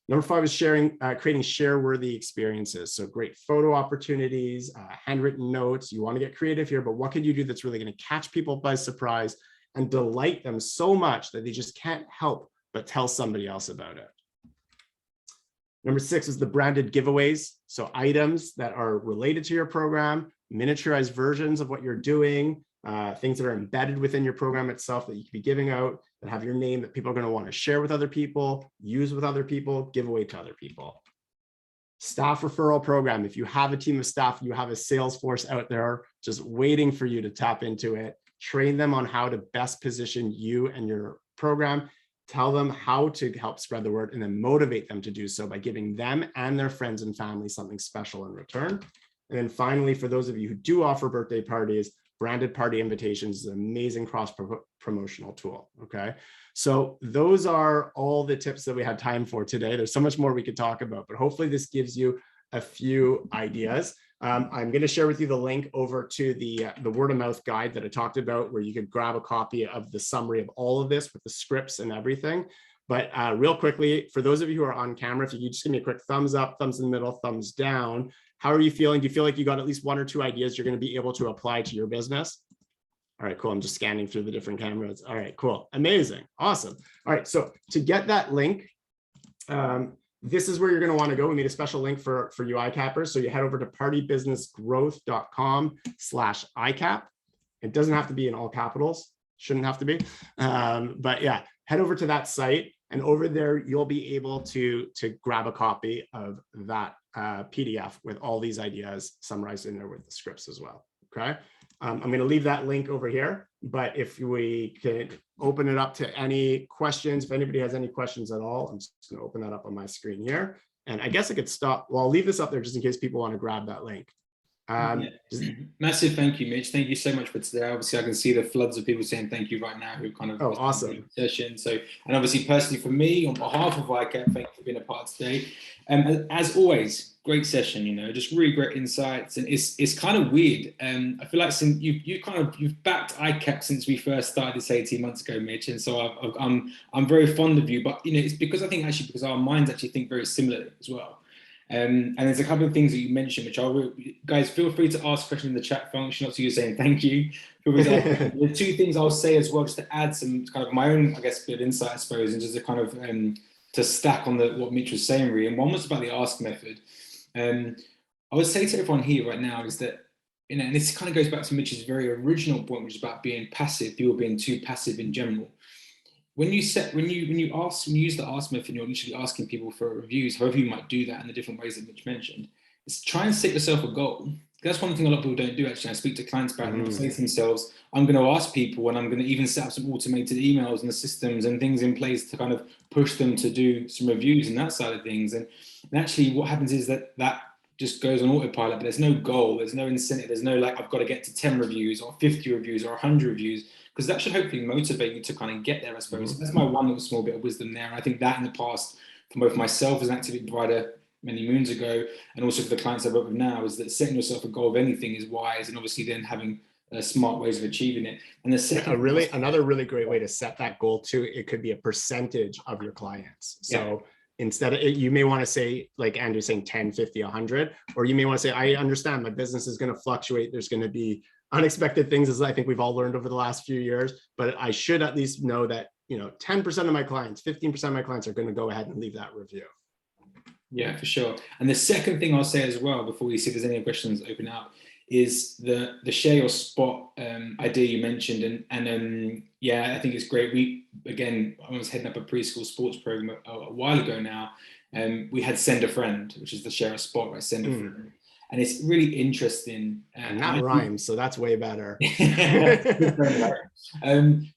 Number 5 is creating share-worthy experiences. So great photo opportunities, handwritten notes. You want to get creative here, but what can you do that's really going to catch people by surprise and delight them so much that they just can't help but tell somebody else about it? Number 6 is the branded giveaways. So items that are related to your program, miniaturized versions of what you're doing, things that are embedded within your program itself that you could be giving out, that have your name, that people are going to want to share with other people, use with other people, give away to other people. Staff referral program. If you have a team of staff, you have a sales force out there just waiting for you to tap into it. Train them on how to best position you and your program. Tell them how to help spread the word, and then motivate them to do so by giving them and their friends and family something special in return. And then finally, for those of you who do offer birthday parties, branded party invitations is an amazing cross-promotional tool, okay? So those are all the tips that we had time for today. There's so much more we could talk about, but hopefully this gives you a few ideas. I'm going to share with you the link over to the word of mouth guide that I talked about, where you could grab a copy of the summary of all of this with the scripts and everything. But real quickly, for those of you who are on camera, if you could just give me a quick thumbs up, thumbs in the middle, thumbs down. How are you feeling? Do you feel like you got at least 1 or 2 ideas you're going to be able to apply to your business? All right, cool. I'm just scanning through the different cameras. All right, cool. Amazing. Awesome. All right, so to get that link, this is where you're going to want to go. We made a special link for you iCappers. So you head over to partybusinessgrowth.com/iCap. It doesn't have to be in all capitals. Shouldn't have to be. But yeah, head over to that site, and over there, you'll be able to grab a copy of that PDF with all these ideas summarized in there with the scripts as well. Okay. I'm going to leave that link over here, but if we could open it up to any questions, if anybody has any questions at all, I'm just going to open that up on my screen here. And I guess I could stop. Well, I'll leave this up there just in case people want to grab that link. Massive thank you, Mitch. Thank you so much for today. Obviously, I can see the floods of people saying thank you right now who kind of awesome session. So, and obviously personally for me, on behalf of ICAP, thank you for being a part today. As always, great session. You know, just really great insights, and it's kind of weird. I feel like since you've backed ICAP since we first started this 18 months ago, Mitch, and so I'm very fond of you. But you know, it's because I think actually because our minds actually think very similarly as well. And there's a couple of things that you mentioned, which guys, feel free to ask questions in the chat function. Obviously, you're saying thank you. The 2 things I'll say as well, just to add some kind of my own, I guess, bit of insight, I suppose, and just to kind of to stack on what Mitch was saying, really. And one was about the ask method. I would say to everyone here right now is that, you know, and this kind of goes back to Mitch's very original point, which is about being passive, people being too passive in general. When you use the ask method, you're literally asking people for reviews, however you might do that in the different ways that Mitch mentioned. Is try and set yourself a goal. That's one thing a lot of people don't do, actually. I speak to clients about it and say to themselves, I'm going to ask people, and I'm going to even set up some automated emails and the systems and things in place to kind of push them to do some reviews and that side of things. And actually what happens is that just goes on autopilot, but there's no goal, there's no incentive, there's no like, I've got to get to 10 reviews or 50 reviews or 100 reviews, because that should hopefully motivate you to kind of get there, I suppose. So that's my one little small bit of wisdom there. And I think that in the past, for both myself as an activity provider many moons ago, and also for the clients I work with now, is that setting yourself a goal of anything is wise, and obviously then having smart ways of achieving it. And the second, another really great way to set that goal too, it could be a percentage of your clients. So instead of, you may want to say, like Andrew's saying, 10, 50, 100, or you may want to say, I understand my business is going to fluctuate. There's going to be unexpected things, as I think we've all learned over the last few years, but I should at least know that, you know, 10% of my clients, 15% of my clients are going to go ahead and leave that review. Yeah, for sure. And the second thing I'll say as well, before we see if there's any questions open up, is the share your spot idea you mentioned. And yeah, I think it's great. I was heading up a preschool sports program a while ago now, and we had Send a Friend, which is the share a spot, right? Send a friend. And it's really interesting. And that rhymes, so that's way better. But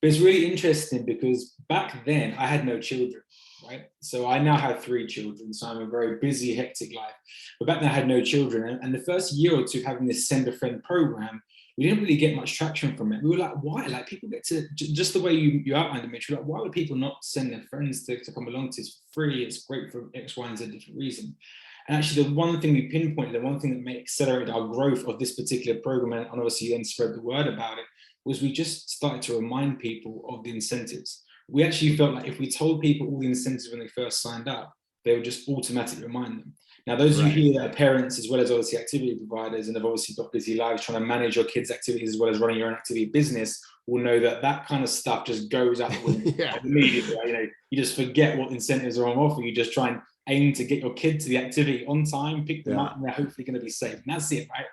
it's really interesting because back then I had no children, right? So I now have 3 children, so I'm a very busy, hectic life. But back then I had no children. And the first year or two having this Send a Friend program, we didn't really get much traction from it. We were like, why? Like, people get to, just the way you outlined it, Mitch, like, why would people not send their friends to come along to? It's free, it's great for X, Y, and Z different reason. And actually the one thing we pinpointed, the one thing that may accelerate our growth of this particular program, and obviously then spread the word about it, was we just started to remind people of the incentives. We actually felt like if we told people all the incentives when they first signed up, they would just automatically remind them. Now, those of you here that are parents, as well as obviously activity providers, and have obviously got busy lives trying to manage your kids' activities as well as running your own activity business, will know that that kind of stuff just goes out the window immediately. You know, you just forget what incentives are on offer. You just try and aim to get your kid to the activity on time, pick them up, and they're hopefully going to be safe. And that's it, right?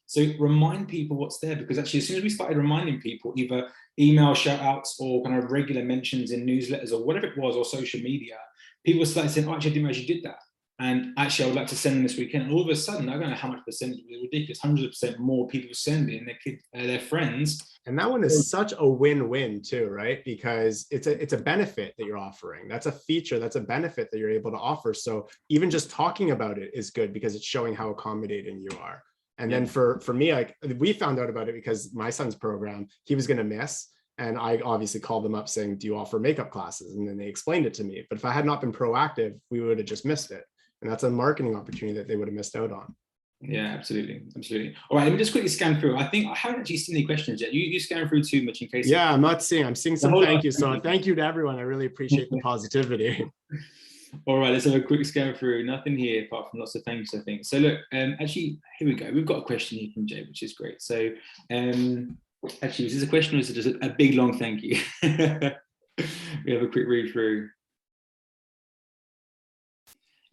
So remind people what's there, because actually as soon as we started reminding people, either email shout outs or kind of regular mentions in newsletters or whatever it was, or social media, people started saying, oh, actually, I didn't realize you did that. And actually, I would like to send them this weekend. And all of a sudden, I don't know how much percentage, it was ridiculous, hundreds of percent more people sending their kids, their friends. And that one is such a win-win too, right? Because it's a benefit that you're offering. That's a feature, that's a benefit that you're able to offer. So even just talking about it is good because it's showing how accommodating you are. And then for me, like, we found out about it because my son's program, he was going to miss. And I obviously called them up saying, do you offer makeup classes? And then they explained it to me. But if I had not been proactive, we would have just missed it. And that's a marketing opportunity that they would have missed out on. Yeah, absolutely. Absolutely. All right, let me just quickly scan through. I think I haven't actually seen any questions yet. You scan through too much in case. Yeah, I'm seeing some thank you. So thank you to everyone. I really appreciate the positivity. All right, let's have a quick scan through. Nothing here apart from lots of thanks, I think. So look, actually, here we go. We've got a question here from Jay, which is great. So actually, was this a question or is it just a big, long thank you? We have a quick read through.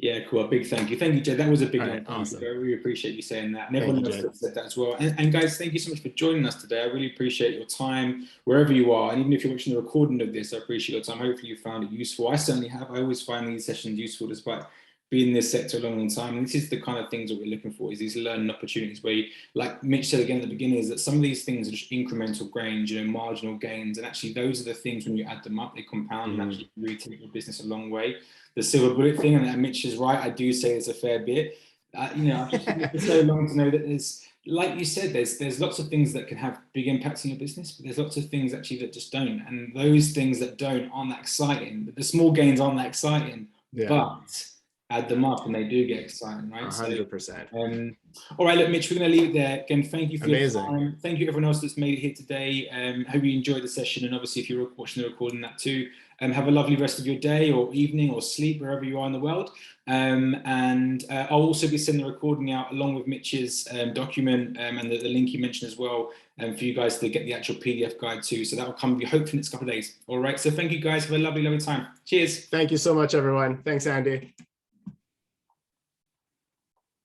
Yeah, cool. A big thank you. Thank you, Jay. That was a big one. Awesome. I really appreciate you saying that. And everyone else said that as well. And guys, thank you so much for joining us today. I really appreciate your time wherever you are. And even if you're watching the recording of this, I appreciate your time. Hopefully you found it useful. I certainly have. I always find these sessions useful despite being in this sector a long time. And this is the kind of things that we're looking for, is these learning opportunities where, like Mitch said again at the beginning, is that some of these things are just incremental gains, marginal gains. And actually those are the things, when you add them up, they compound and actually really take your business a long way. The silver bullet thing, and Mitch is right, I do say it's a fair bit. I've just been so long to know that there's, like you said, there's lots of things that can have big impacts in your business, but there's lots of things actually that just don't. And those things that don't aren't that exciting. The small gains aren't that exciting, but add them up and they do get exciting, right? 100%. So, all right, look, Mitch, we're going to leave it there. Again, thank you for your time. Thank you everyone else that's made it here today. Hope you enjoyed the session, and obviously if you're watching the recording, that too. Have a lovely rest of your day or evening or sleep, wherever you are in the world. And I'll also be sending the recording out along with Mitch's document and the link you mentioned as well, for you guys to get the actual PDF guide too. So that will come hopefully in the next couple of days. All right, so thank you guys. Have a lovely, lovely time. Cheers. Thank you so much, everyone. Thanks, Andy.